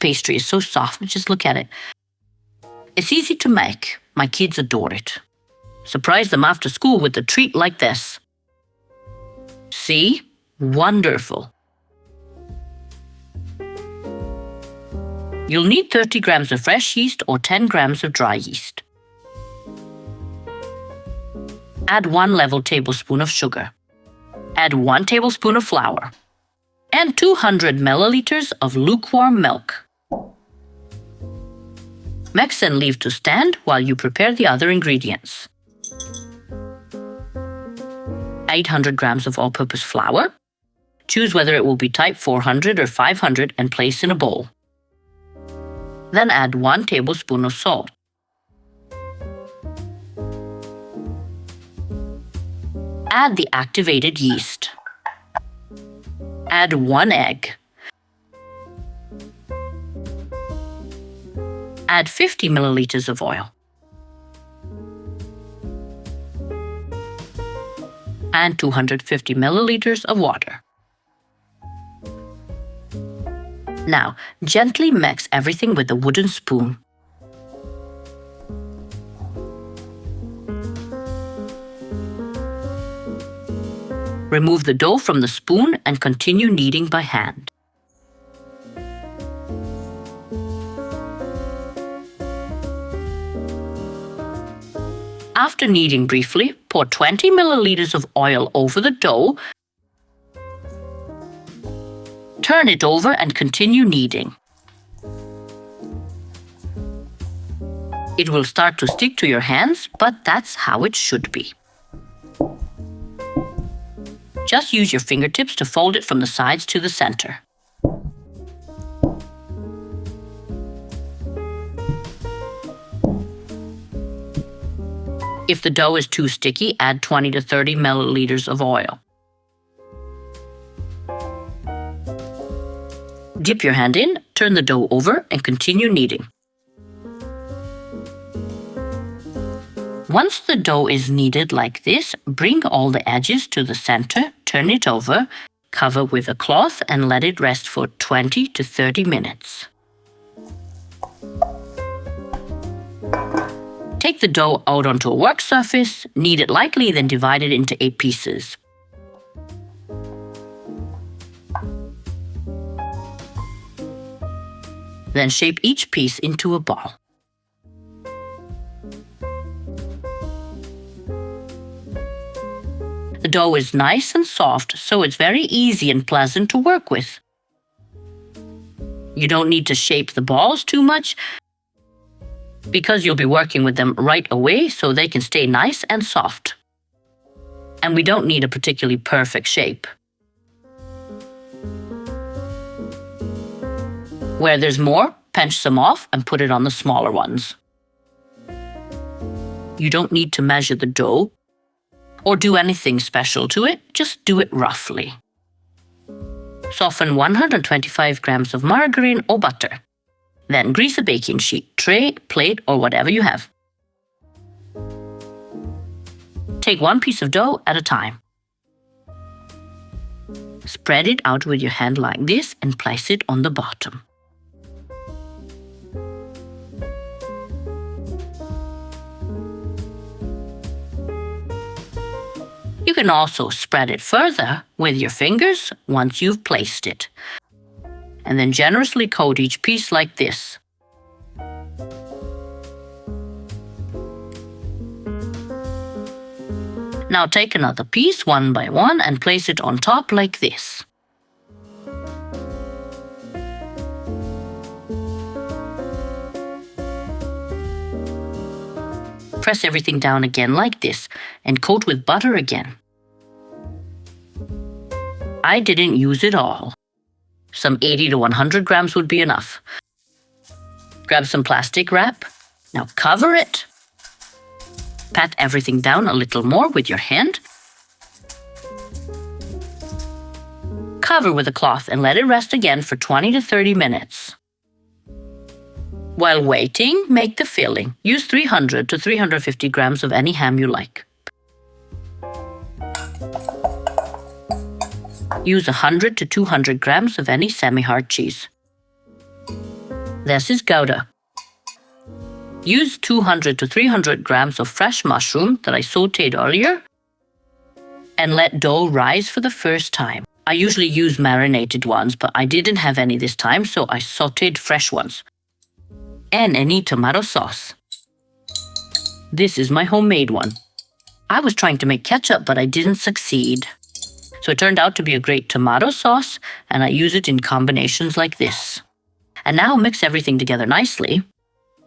pastry is so soft. Just look at it. It's easy to make. My kids adore it. Surprise them after school with a treat like this. See? Wonderful. You'll need 30 grams of fresh yeast or 10 grams of dry yeast. Add 1 level tablespoon of sugar. Add 1 tablespoon of flour. And 200 milliliters of lukewarm milk. Mix and leave to stand while you prepare the other ingredients. 800 grams of all-purpose flour. Choose whether it will be type 400 or 500 and place in a bowl. Then add 1 tablespoon of salt. Add the activated yeast. Add 1 egg. Add 50 milliliters of oil. And 250 milliliters of water. Now, gently mix everything with a wooden spoon. Remove the dough from the spoon and continue kneading by hand. After kneading briefly, pour 20 milliliters of oil over the dough. Turn it over and continue kneading. It will start to stick to your hands, but that's how it should be. Just use your fingertips to fold it from the sides to the center. If the dough is too sticky, add 20 to 30 milliliters of oil. Dip your hand in, turn the dough over, and continue kneading. Once the dough is kneaded like this, bring all the edges to the center, turn it over, cover with a cloth, and let it rest for 20 to 30 minutes. Take the dough out onto a work surface, knead it lightly, then divide it into 8 pieces. Then shape each piece into a ball. The dough is nice and soft, so it's very easy and pleasant to work with. You don't need to shape the balls too much because you'll be working with them right away, so they can stay nice and soft. And we don't need a particularly perfect shape. Where there's more, pinch some off and put it on the smaller ones. You don't need to measure the dough or do anything special to it, just do it roughly. Soften 125 grams of margarine or butter. Then grease a baking sheet, tray, plate, or whatever you have. Take 1 piece of dough at a time. Spread it out with your hand like this and place it on the bottom. You can also spread it further with your fingers once you've placed it. And then generously coat each piece like this. Now take another piece one by one and place it on top like this. Press everything down again like this and coat with butter again. I didn't use it all. Some 80 to 100 grams would be enough. Grab some plastic wrap. Now cover it. Pat everything down a little more with your hand. Cover with a cloth and let it rest again for 20 to 30 minutes. While waiting, make the filling. Use 300 to 350 grams of any ham you like. Use 100 to 200 grams of any semi-hard cheese. This is Gouda. Use 200 to 300 grams of fresh mushroom that I sautéed earlier and let dough rise for the first time. I usually use marinated ones, but I didn't have any this time, so I sautéed fresh ones. And any tomato sauce. This is my homemade one. I was trying to make ketchup, but I didn't succeed. So it turned out to be a great tomato sauce, and I use it in combinations like this. And now mix everything together nicely.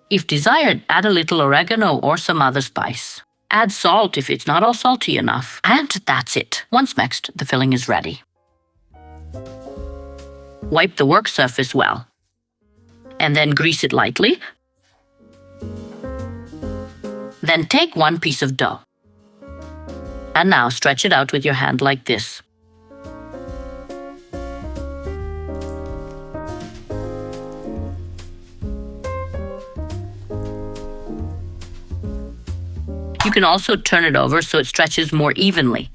If desired, add a little oregano or some other spice. Add salt if it's not all salty enough. And that's it. Once mixed, the filling is ready. Wipe the work surface well. And then grease it lightly. Then take one piece of dough. And now stretch it out with your hand like this. You can also turn it over so it stretches more evenly.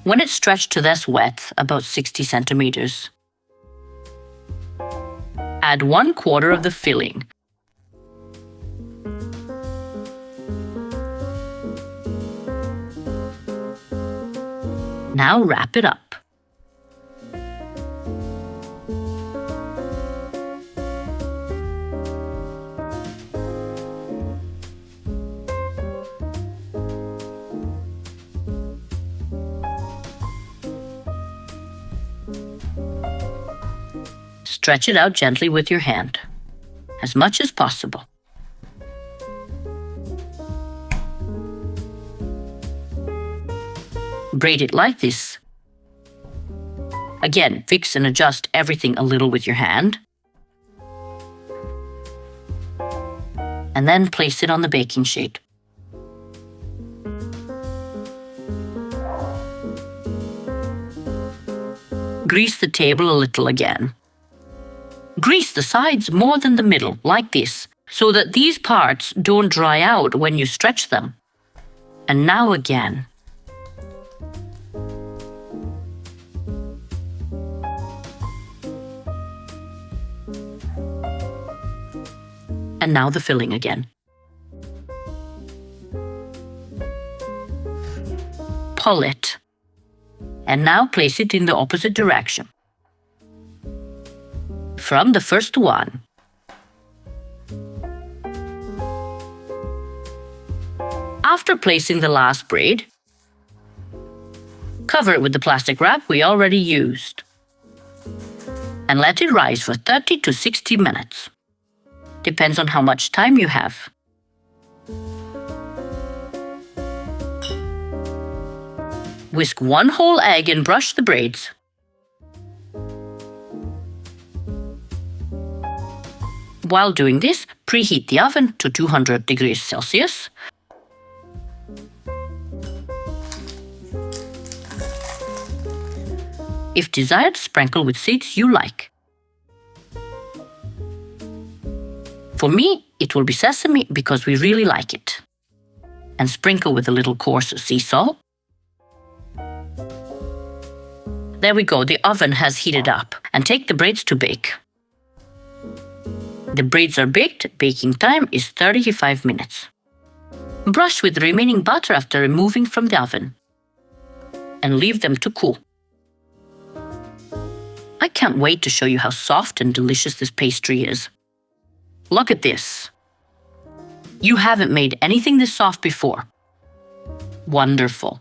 When it's stretched to this width, about 60 centimeters, add 1/4 of the filling. Now wrap it up. Stretch it out gently with your hand, as much as possible. Braid it like this. Again, fix and adjust everything a little with your hand. And then place it on the baking sheet. Grease the table a little again. Grease the sides more than the middle, like this, so that these parts don't dry out when you stretch them. And now again. And now the filling again. Pull it. And now place it in the opposite direction. From the first one. After placing the last braid, cover it with the plastic wrap we already used. And let it rise for 30 to 60 minutes. Depends on how much time you have. Whisk 1 whole egg and brush the braids. While doing this, preheat the oven to 200 degrees Celsius. If desired, sprinkle with seeds you like. For me, it will be sesame because we really like it. And sprinkle with a little coarse sea salt. There we go, the oven has heated up. And take the braids to bake. The braids are baked, baking time is 35 minutes. Brush with the remaining butter after removing from the oven. And leave them to cool. I can't wait to show you how soft and delicious this pastry is. Look at this. You haven't made anything this soft before. Wonderful.